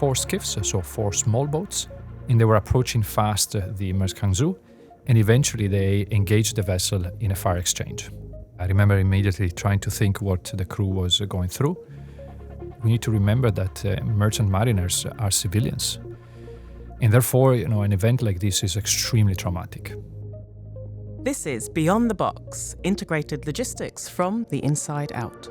4 skiffs, so 4 small boats, and they were approaching fast the Maersk Hangzhou, and eventually they engaged the vessel in a fire exchange. I remember immediately trying to think what the crew was going through. We need to remember that merchant mariners are civilians, and therefore, an event like this is extremely traumatic. This is Beyond the Box, integrated logistics from the inside out.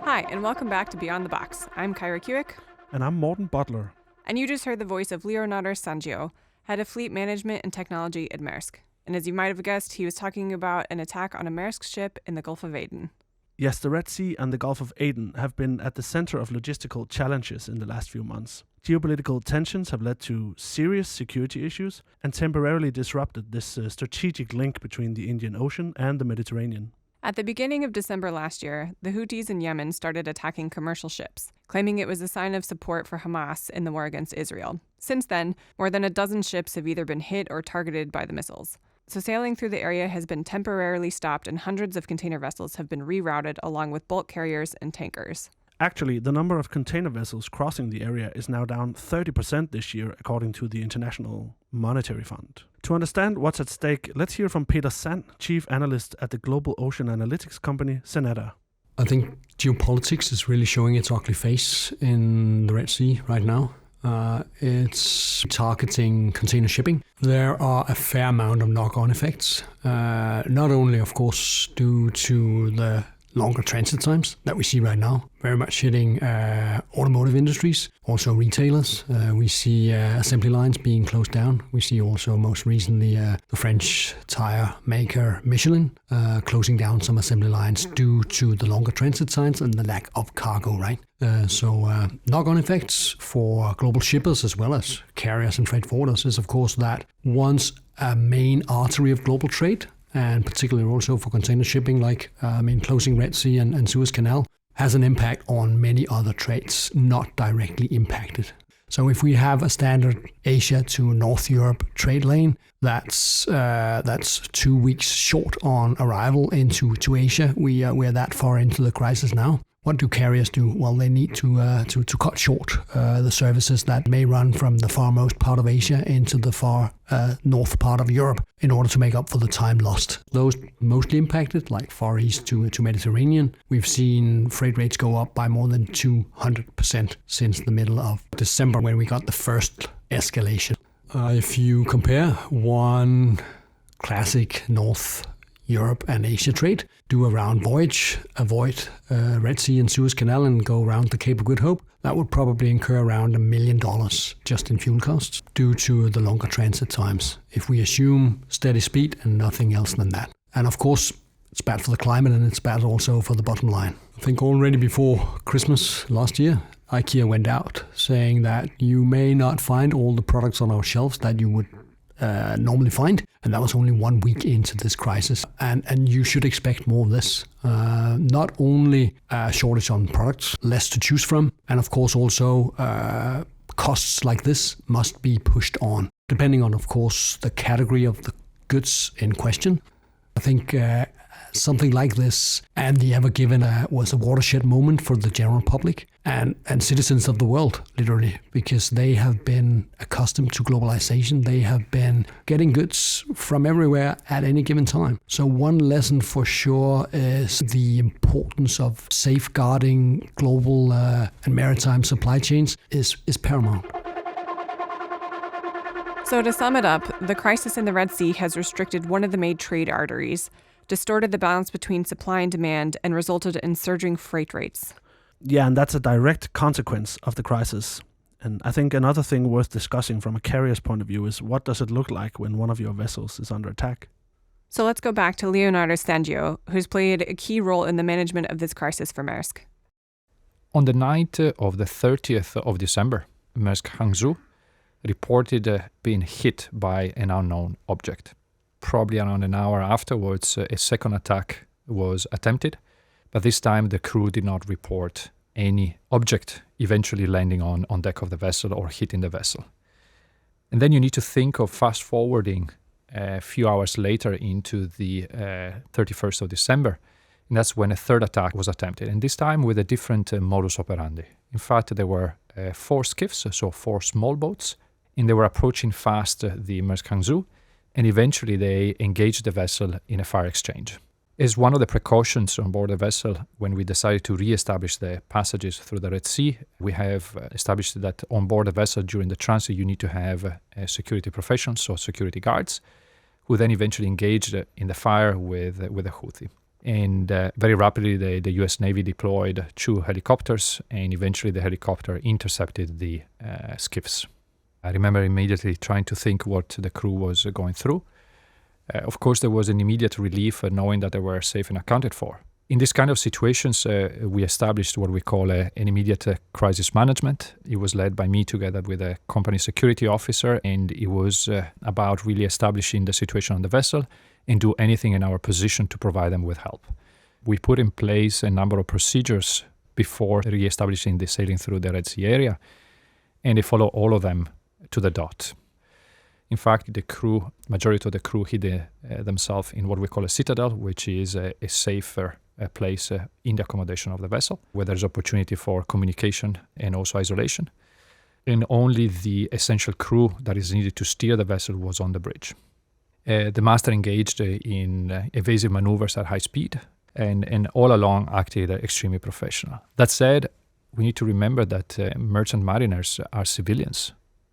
Hi, and welcome back to Beyond the Box. I'm Kyra Kewick. And I'm Morten Butler. And you just heard the voice of Leonardo Sonzio, head of fleet management and technology at Maersk. And as you might have guessed, he was talking about an attack on a Maersk ship in the Gulf of Aden. Yes, the Red Sea and the Gulf of Aden have been at the center of logistical challenges in the last few months. Geopolitical tensions have led to serious security issues and temporarily disrupted this strategic link between the Indian Ocean and the Mediterranean. At the beginning of December last year, the Houthis in Yemen started attacking commercial ships, claiming it was a sign of support for Hamas in the war against Israel. Since then, more than a dozen ships have either been hit or targeted by the missiles. So sailing through the area has been temporarily stopped and hundreds of container vessels have been rerouted along with bulk carriers and tankers. Actually, the number of container vessels crossing the area is now down 30% this year, according to the International Monetary Fund. To understand what's at stake, let's hear from Peter Sand, Chief Analyst at the global ocean analytics company Senada. I think geopolitics is really showing its ugly face in the Red Sea right now. It's targeting container shipping. There are a fair amount of knock-on effects, not only, of course, due to the longer transit times that we see right now, very much hitting automotive industries, also retailers. We see assembly lines being closed down. We see also most recently the French tire maker Michelin closing down some assembly lines due to the longer transit times and the lack of cargo, right? So knock-on effects for global shippers as well as carriers and freight forwarders is, of course, that once a main artery of global trade, and particularly also for container shipping, like closing Red Sea and Suez Canal, has an impact on many other trades not directly impacted. So if we have a standard Asia to North Europe trade lane, that's 2 weeks short on arrival into Asia. We're that far into the crisis now. What do carriers do? Well, they need to cut short the services that may run from the farmost part of Asia into the far north part of Europe in order to make up for the time lost. Those mostly impacted, like Far East to Mediterranean, we've seen freight rates go up by more than 200% since the middle of December when we got the first escalation. If you compare one classic North Europe and Asia trade, do a round voyage, avoid Red Sea and Suez Canal and go around the Cape of Good Hope, that would probably incur around $1 million just in fuel costs due to the longer transit times, if we assume steady speed and nothing else than that. And of course, it's bad for the climate and it's bad also for the bottom line. I think already before Christmas last year, IKEA went out saying that you may not find all the products on our shelves that you would normally find, and that was only 1 week into this crisis, and you should expect more of this. Not only a shortage on products, less to choose from, and of course also costs like this must be pushed on, depending on, of course, the category of the goods in question. I think something like this and the Ever Given was a watershed moment for the general public and citizens of the world, literally, because they have been accustomed to globalization. They have been getting goods from everywhere at any given time. So one lesson for sure is the importance of safeguarding global and maritime supply chains is paramount. So to sum it up, the crisis in the Red Sea has restricted one of the main trade arteries, distorted the balance between supply and demand, and resulted in surging freight rates. Yeah, and that's a direct consequence of the crisis. And I think another thing worth discussing from a carrier's point of view is what does it look like when one of your vessels is under attack? So let's go back to Leonardo Sonzio, who's played a key role in the management of this crisis for Maersk. On the night of the 30th of December, Maersk Hangzhou reported being hit by an unknown object. Probably around an hour afterwards, a second attack was attempted, but this time the crew did not report any object eventually landing on deck of the vessel or hitting the vessel. And then you need to think of fast forwarding a few hours later into the 31st of December. And that's when a third attack was attempted, and this time with a different modus operandi. In fact, there were 4 skiffs, so 4 small boats, and they were approaching fast the Maersk Hangzhou, and eventually they engaged the vessel in a fire exchange. As one of the precautions on board the vessel, when we decided to re-establish the passages through the Red Sea, we have established that on board the vessel during the transit you need to have security professionals, so security guards, who then eventually engaged in the fire with the Houthi. And very rapidly the US Navy deployed 2 helicopters, and eventually the helicopter intercepted the skiffs. I remember immediately trying to think what the crew was going through. Of course, there was an immediate relief knowing that they were safe and accounted for. In these kind of situations, we established what we call an immediate crisis management. It was led by me together with a company security officer, and it was about really establishing the situation on the vessel and do anything in our position to provide them with help. We put in place a number of procedures before re-establishing the sailing through the Red Sea area, and they follow all of them to the dot. In fact, majority of the crew hid themselves in what we call a citadel, which is a safer place in the accommodation of the vessel, where there's opportunity for communication and also isolation. And only the essential crew that is needed to steer the vessel was on the bridge. The master engaged in evasive maneuvers at high speed and all along acted extremely professional. That said, we need to remember that merchant mariners are civilians.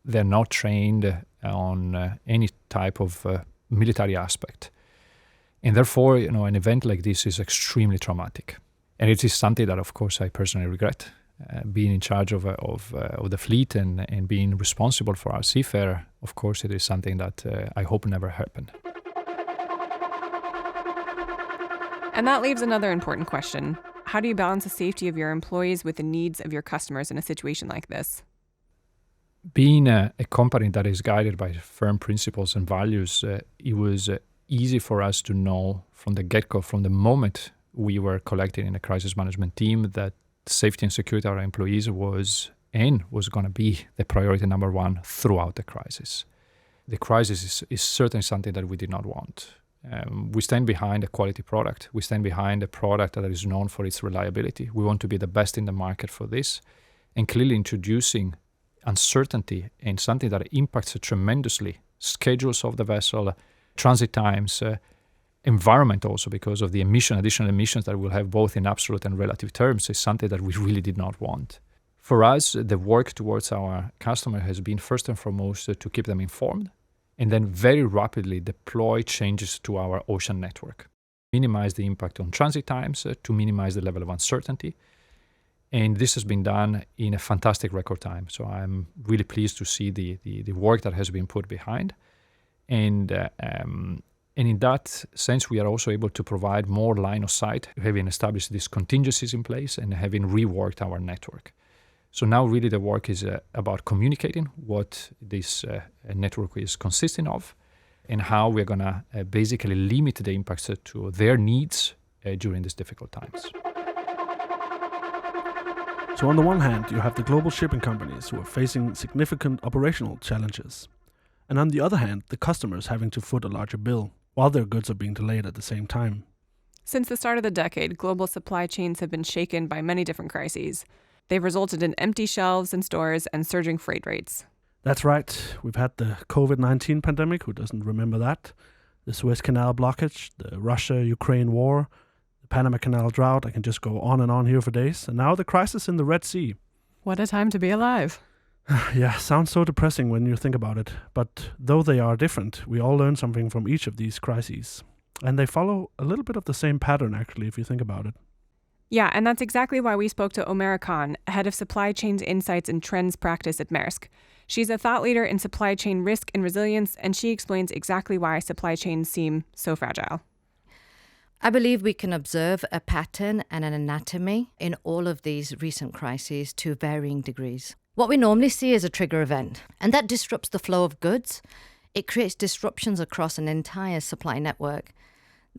They're not trained on any type of military aspect. And therefore, an event like this is extremely traumatic. And it is something that, of course, I personally regret. Being in charge of the fleet and being responsible for our seafarer, of course, it is something that I hope never happened. And that leaves another important question. How do you balance the safety of your employees with the needs of your customers in a situation like this? Being a company that is guided by firm principles and values, it was easy for us to know from the get-go, from the moment we were collecting in a crisis management team, that safety and security of our employees was going to be the priority number one throughout the crisis. The crisis is certainly something that we did not want. We stand behind a quality product. We stand behind a product that is known for its reliability. We want to be the best in the market for this. And clearly introducing uncertainty and something that impacts tremendously schedules of the vessel, transit times, environment also because of the additional emissions that we'll have both in absolute and relative terms is something that we really did not want. For us, the work towards our customer has been first and foremost to keep them informed and then very rapidly deploy changes to our ocean network. Minimize the impact on transit times to minimize the level of uncertainty. And this has been done in a fantastic record time. So I'm really pleased to see the work that has been put behind. And in that sense, we are also able to provide more line of sight, having established these contingencies in place and having reworked our network. So now really the work is about communicating what this network is consisting of and how we're going to basically limit the impacts to their needs during these difficult times. So on the one hand, you have the global shipping companies who are facing significant operational challenges. And on the other hand, the customers having to foot a larger bill, while their goods are being delayed at the same time. Since the start of the decade, global supply chains have been shaken by many different crises. They've resulted in empty shelves in stores and surging freight rates. That's right. We've had the COVID-19 pandemic, who doesn't remember that? The Suez Canal blockage, the Russia-Ukraine war, the Panama Canal drought. I can just go on and on here for days. And now the crisis in the Red Sea. What a time to be alive. Yeah, sounds so depressing when you think about it. But though they are different, we all learn something from each of these crises. And they follow a little bit of the same pattern, actually, if you think about it. Yeah, and that's exactly why we spoke to Omera Khan, head of supply chains insights and trends practice at Maersk. She's a thought leader in supply chain risk and resilience, and she explains exactly why supply chains seem so fragile. I believe we can observe a pattern and an anatomy in all of these recent crises to varying degrees. What we normally see is a trigger event, and that disrupts the flow of goods. It creates disruptions across an entire supply network.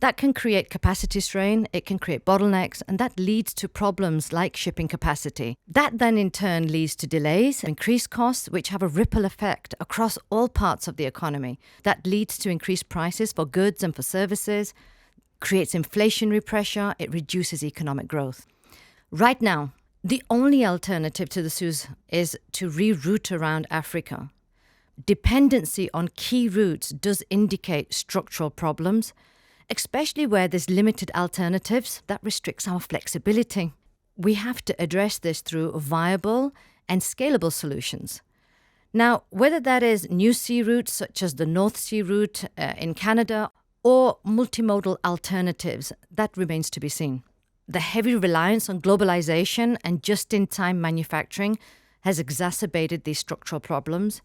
That can create capacity strain, it can create bottlenecks, and that leads to problems like shipping capacity. That then in turn leads to delays, increased costs, which have a ripple effect across all parts of the economy. That leads to increased prices for goods and for services, creates inflationary pressure, it reduces economic growth. Right now, the only alternative to the Suez is to reroute around Africa. Dependency on key routes does indicate structural problems, especially where there's limited alternatives. That restricts our flexibility. We have to address this through viable and scalable solutions. Now, whether that is new sea routes such as the North Sea route in Canada or multimodal alternatives, that remains to be seen. The heavy reliance on globalization and just-in-time manufacturing has exacerbated these structural problems.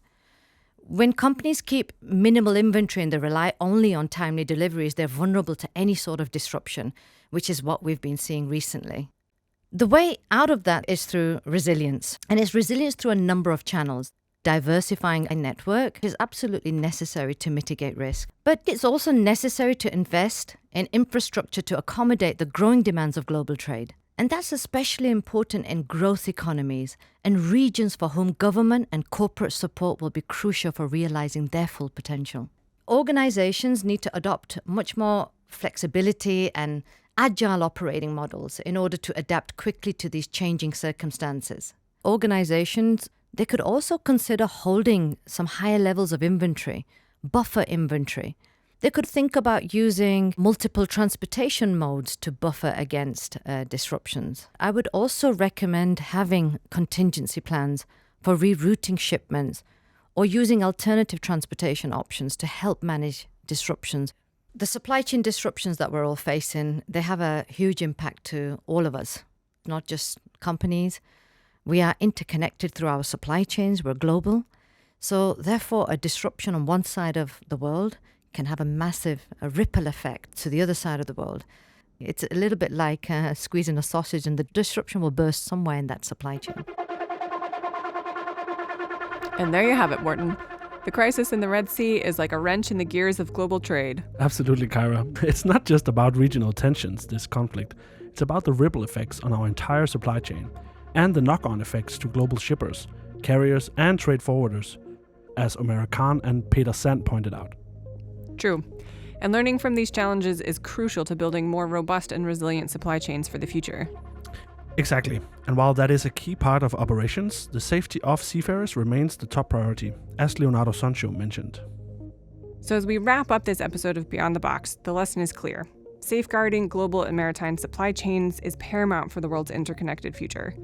When companies keep minimal inventory and they rely only on timely deliveries, they're vulnerable to any sort of disruption, which is what we've been seeing recently. The way out of that is through resilience, and it's resilience through a number of channels. Diversifying a network is absolutely necessary to mitigate risk, but it's also necessary to invest in infrastructure to accommodate the growing demands of global trade. And that's especially important in growth economies and regions for whom government and corporate support will be crucial for realizing their full potential. Organizations need to adopt much more flexibility and agile operating models in order to adapt quickly to these changing circumstances. Organizations, they could also consider holding some higher levels of inventory, buffer inventory. They could think about using multiple transportation modes to buffer against disruptions. I would also recommend having contingency plans for rerouting shipments or using alternative transportation options to help manage disruptions. The supply chain disruptions that we're all facing, they have a huge impact to all of us, not just companies. We are interconnected through our supply chains, we're global. So therefore, a disruption on one side of the world can have a ripple effect to the other side of the world. It's a little bit like squeezing a sausage, and the disruption will burst somewhere in that supply chain. And there you have it, Morten. The crisis in the Red Sea is like a wrench in the gears of global trade. Absolutely, Kyra. It's not just about regional tensions, this conflict. It's about the ripple effects on our entire supply chain and the knock-on effects to global shippers, carriers, and trade forwarders, as Omera Khan and Peter Sand pointed out. True. And learning from these challenges is crucial to building more robust and resilient supply chains for the future. Exactly. And while that is a key part of operations, the safety of seafarers remains the top priority, as Leonardo Sonzio mentioned. So as we wrap up this episode of Beyond the Box, the lesson is clear. Safeguarding global and maritime supply chains is paramount for the world's interconnected future.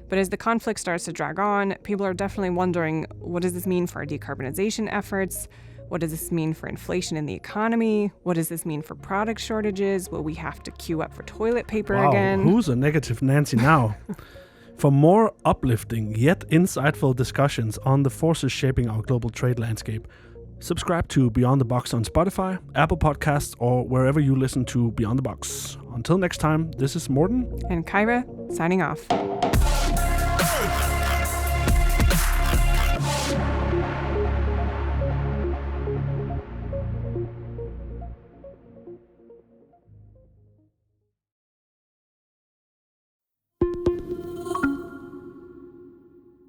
But as the conflict starts to drag on, people are definitely wondering, what does this mean for our decarbonization efforts? What does this mean for inflation in the economy? What does this mean for product shortages? Will we have to queue up for toilet paper again? Who's a negative Nancy now? For more uplifting yet insightful discussions on the forces shaping our global trade landscape, subscribe to Beyond the Box on Spotify, Apple Podcasts, or wherever you listen to Beyond the Box. Until next time, this is Morten and Kyra, signing off.